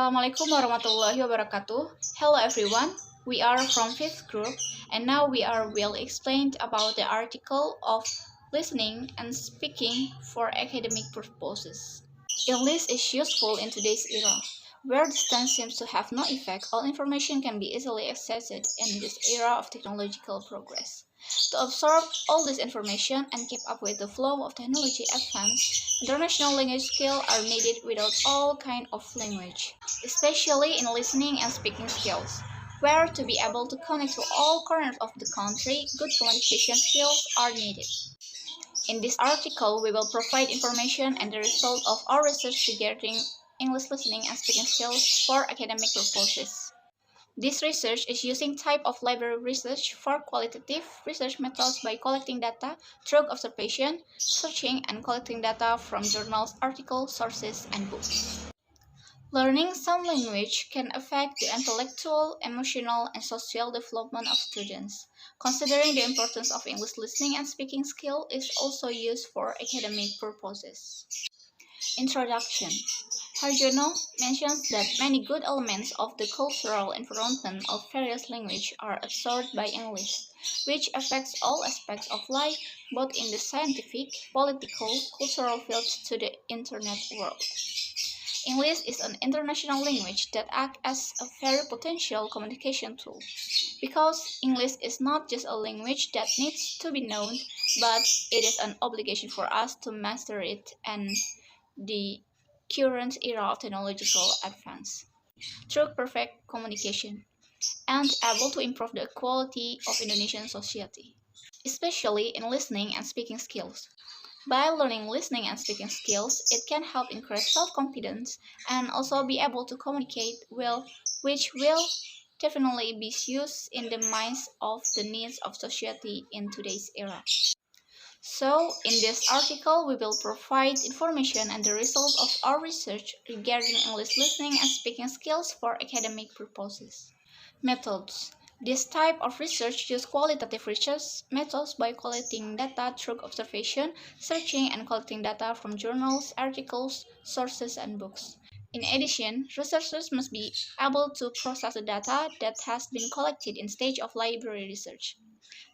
Assalamualaikum warahmatullahi wabarakatuh. Hello everyone, we are from 5th group and now we will explain about the article of listening and speaking for academic purposes. English is useful in today's era, where distance seems to have no effect. All information can be easily accessed in this era of technological progress. To absorb all this information and keep up with the flow of technology advance, international language skills are needed without all kind of language, especially in listening and speaking skills, where to be able to connect to all corners of the country, good communication skills are needed. In this article, we will provide information and the result of our research regarding English listening and speaking skills for academic purposes. This research is using type of library research for qualitative research methods by collecting data through observation, searching, and collecting data from journals, articles, sources, and books. Learning some language can affect the intellectual, emotional, and social development of students. Considering the importance of English listening and speaking skill is also used for academic purposes. Introduction. Harjono mentions that many good elements of the cultural environment of various languages are absorbed by English, which affects all aspects of life, both in the scientific, political, cultural fields to the internet world. English is an international language that acts as a very potential communication tool, because English is not just a language that needs to be known, but it is an obligation for us to master it and the current era of technological advance through perfect communication and able to improve the quality of Indonesian society, especially in listening and speaking skills. By learning listening and speaking skills, it can help increase self-confidence and also be able to communicate well, which will definitely be used in the minds of the needs of society in today's era. So, in this article, we will provide information and the result of our research regarding English listening and speaking skills for academic purposes. Methods. This type of research uses qualitative research methods by collecting data through observation, searching, and collecting data from journals, articles, sources, and books. In addition, researchers must be able to process the data that has been collected in stage of library research.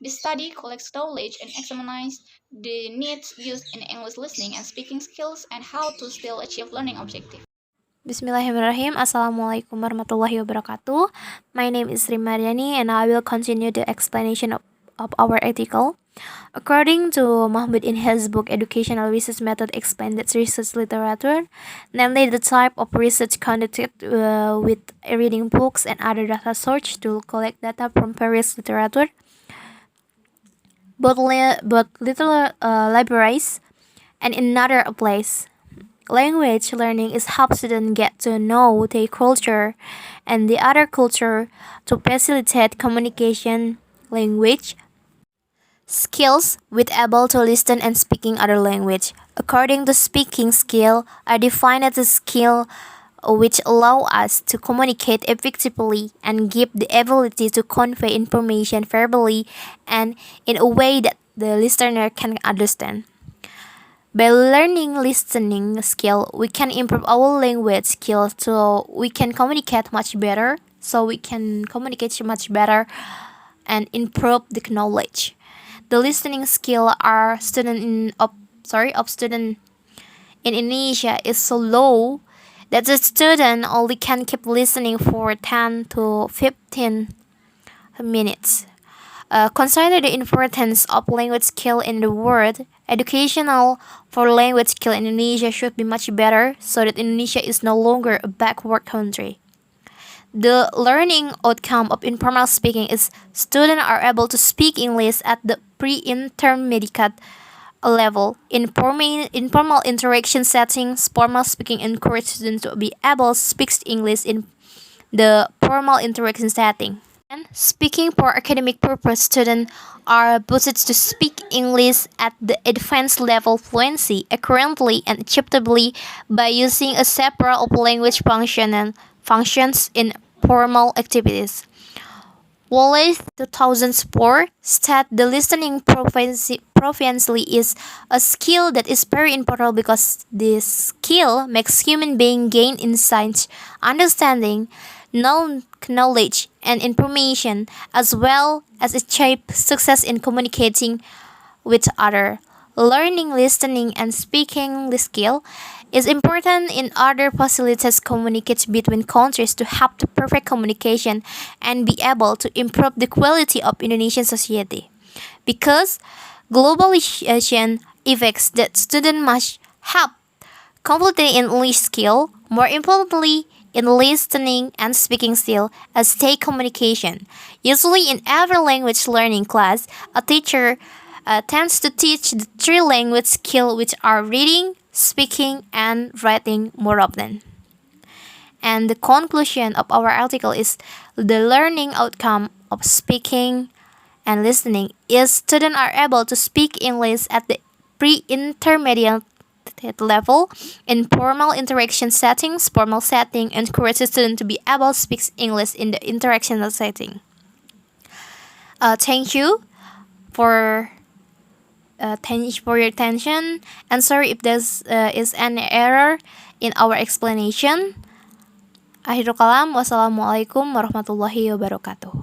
This study collects knowledge and examines the needs used in English listening and speaking skills and how to still achieve learning objectives. Bismillahirrahmanirrahim. Assalamualaikum warahmatullahi wabarakatuh. My name is Sri Mariani and I will continue the explanation of our article. According to Mahmud in his book Educational Research Method Expanded Research Literature, namely the type of research conducted with reading books and other data sources to collect data from various literature, both little libraries and in another place. Language learning is help students get to know their culture and the other culture to facilitate communication. Language skills with able to listen and speaking other language. According to speaking skill, I define it as a skill which allow us to communicate effectively and give the ability to convey information verbally and in a way that the listener can understand. By learning listening skill, we can improve our language skills so we can communicate much better. And improve the knowledge. The listening skill our of student in Indonesia is so low that the student only can keep listening for 10 to 15 minutes. Consider the importance of language skill in the world. Educational for language skill in Indonesia should be much better so that Indonesia is no longer a backward country. The learning outcome of informal speaking is students are able to speak English at the pre-intermediate level. In informal interaction settings, formal speaking encourages students to be able to speak English in the formal interaction setting. And speaking for academic purpose, students are boosted to speak English at the advanced level fluency, accurately and acceptably by using a several of language functions in formal activities. Wallace 2004 stated the listening proficiency is a skill that is very important because this skill makes human being gain insight, understanding, knowledge, and information, as well as achieve success in communicating with others. Learning listening and speaking the skill is important in order facilitates communicate between countries to have the perfect communication and be able to improve the quality of Indonesian society. Because globalization affects that students must have completely in English skill, more importantly, in listening and speaking skill as state communication. Usually in every language learning class, a teacher tends to teach the three language skills which are reading, speaking, and writing more often. And the conclusion of our article is the learning outcome of speaking and listening is students are able to speak English at the pre-intermediate level in formal interaction settings, formal setting, and encourages students to be able to speak English in the interactional setting. Thank you for your attention, and sorry if there is any error in our explanation. Akhirul kalam, wassalamualaikum warahmatullahi wabarakatuh.